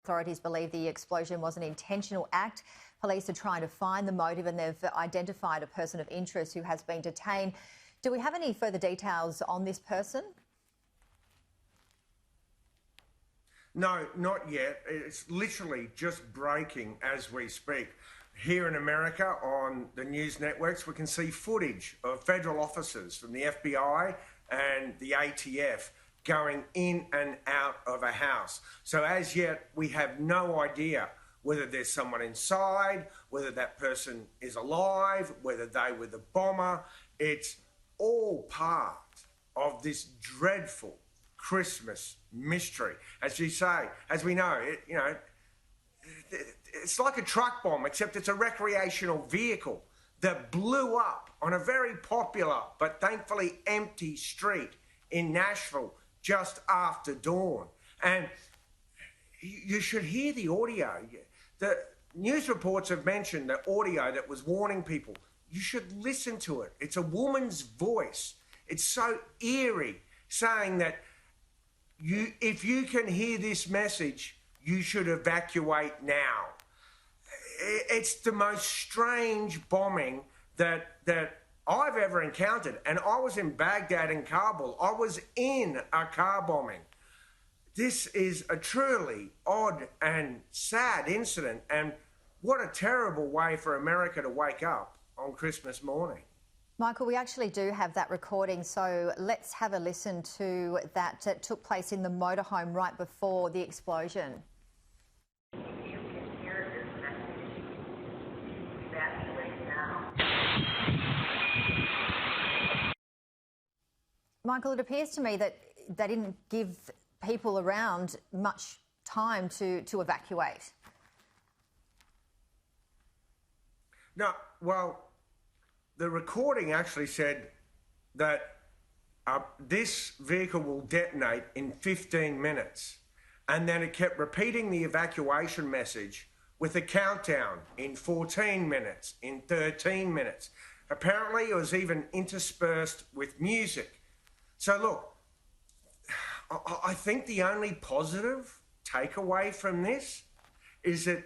Authorities believe the explosion was an intentional act. Police are trying to find the motive and they've identified a person of interest who has been detained. Do we have any further details on this person? No, not yet. It's literally just breaking as we speak. Here in America on the news networks, we can see footage of federal officers from the FBI and the ATF going in and out of a house. So as yet, we have no idea whether there's someone inside, whether that person is alive, whether they were the bomber. It's all part of this dreadful Christmas mystery. As you say, as we know, it's like a truck bomb, except it's a recreational vehicle that blew up on a very popular but thankfully empty street in Nashville just after dawn. And you should hear the audio. The news reports have mentioned the audio that was warning people. You should listen to it. It's a woman's voice. It's so eerie, saying that if you can hear this message, you should evacuate now. It's the most strange bombing that I've ever encountered. And I was in Baghdad and Kabul. I was in a car bombing. This is a truly odd and sad incident. And what a terrible way for America to wake up on Christmas morning. Michael, we actually do have that recording, so let's have a listen to that. It took place in the motorhome right before the explosion. You can hear this message. Evacuate now. Michael, it appears to me that they didn't give people around much time to evacuate. No, well, the recording actually said that this vehicle will detonate in 15 minutes. And then it kept repeating the evacuation message with a countdown in 14 minutes, in 13 minutes. Apparently, it was even interspersed with music. So look, I think the only positive takeaway from this is that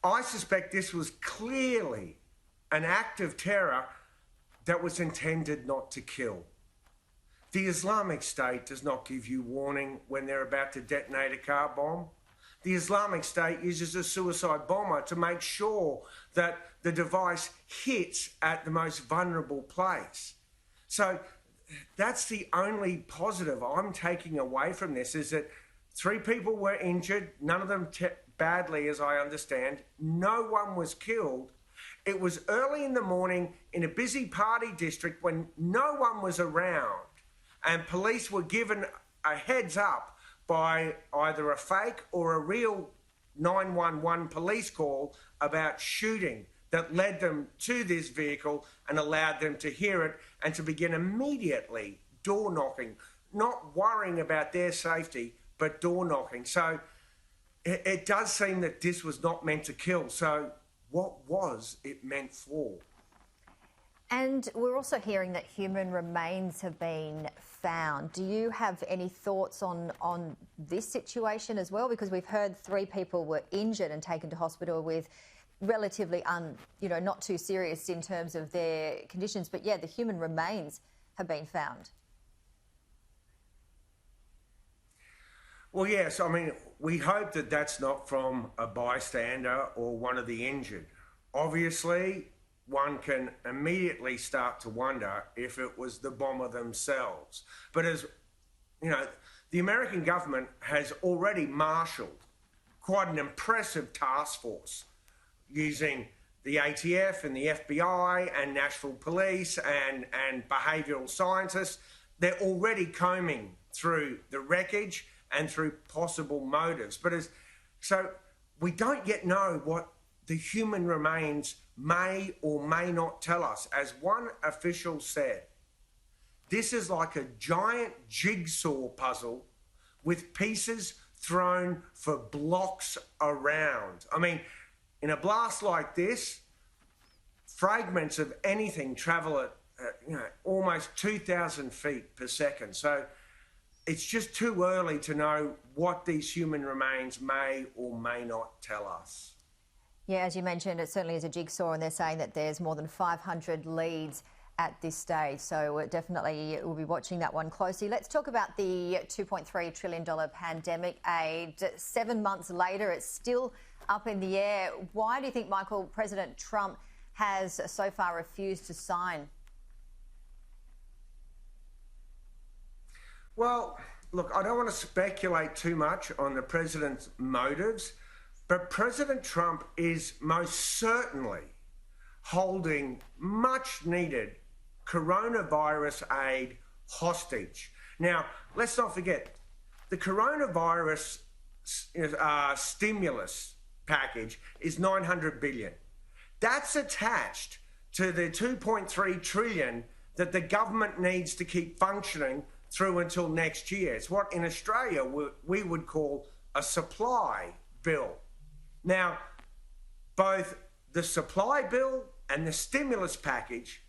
I suspect this was clearly an act of terror that was intended not to kill. The Islamic State does not give you warning when they're about to detonate a car bomb. The Islamic State uses a suicide bomber to make sure that the device hits at the most vulnerable place. So that's the only positive I'm taking away from this, is that 3 people were injured, none of them badly as I understand. No one was killed. It was early in the morning in a busy party district when no one was around, and police were given a heads up by either a fake or a real 911 police call about shooting that led them to this vehicle and allowed them to hear it and to begin immediately door knocking, not worrying about their safety, but door knocking. So it does seem that this was not meant to kill. So what was it meant for? And we're also hearing that human remains have been found. Do you have any thoughts on this situation as well? Because we've heard 3 people were injured and taken to hospital with relatively, not too serious in terms of their conditions. But yeah, the human remains have been found. Well, yes, I mean, we hope that that's not from a bystander or one of the injured. Obviously, one can immediately start to wonder if it was the bomber themselves. But as you know, the American government has already marshalled quite an impressive task force using the ATF and the FBI and Nashville police and behavioural scientists. They're already combing through the wreckage and through possible motives. So we don't yet know what the human remains may or may not tell us. As one official said, this is like a giant jigsaw puzzle with pieces thrown for blocks around. I mean, in a blast like this, fragments of anything travel at almost 2,000 feet per second. So it's just too early to know what these human remains may or may not tell us. Yeah, as you mentioned, it certainly is a jigsaw, and they're saying that there's more than 500 leads at this stage. So definitely we'll be watching that one closely. Let's talk about the $2.3 trillion pandemic aid. 7 months later, it's still up in the air. Why do you think, Michael, President Trump has so far refused to sign? Well, look, I don't want to speculate too much on the president's motives, but President Trump is most certainly holding much needed coronavirus aid hostage. Now, let's not forget, the coronavirus stimulus package is $900 billion. That's attached to the $2.3 trillion that the government needs to keep functioning through until next year. It's what in Australia we would call a supply bill. Now, both the supply bill and the stimulus package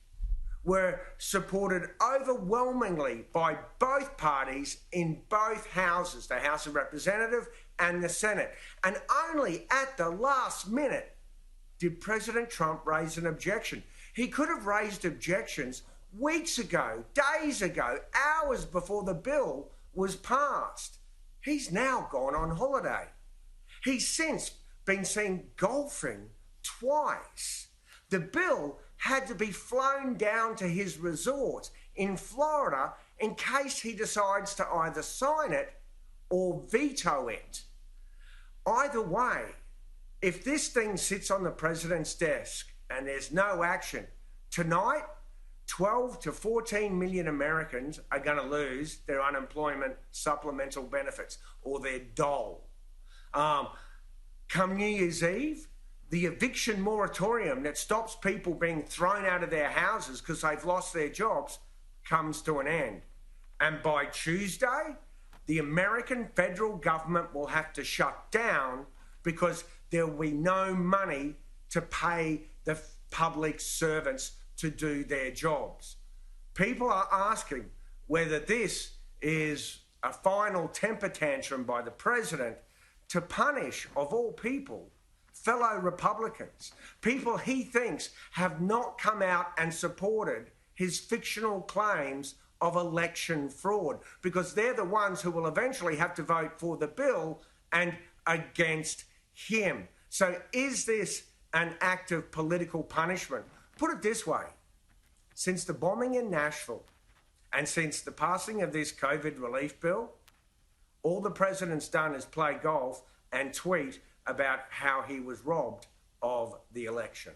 were supported overwhelmingly by both parties in both houses, the House of Representatives and the Senate. And only at the last minute did President Trump raise an objection. He could have raised objections weeks ago, days ago, hours before the bill was passed. He's now gone on holiday. He's since been seen golfing twice. The bill had to be flown down to his resort in Florida in case he decides to either sign it or veto it. Either way, if this thing sits on the president's desk and there's no action, tonight 12 to 14 million Americans are going to lose their unemployment supplemental benefits or their dole. Come New Year's Eve, the eviction moratorium that stops people being thrown out of their houses because they've lost their jobs comes to an end. And by Tuesday, the American federal government will have to shut down because there will be no money to pay the public servants to do their jobs. People are asking whether this is a final temper tantrum by the president to punish, of all people, fellow Republicans, people he thinks have not come out and supported his fictional claims of election fraud, because they're the ones who will eventually have to vote for the bill and against him. So is this an act of political punishment? Put it this way, since the bombing in Nashville and since the passing of this COVID relief bill, all the president's done is play golf and tweet about how he was robbed of the election.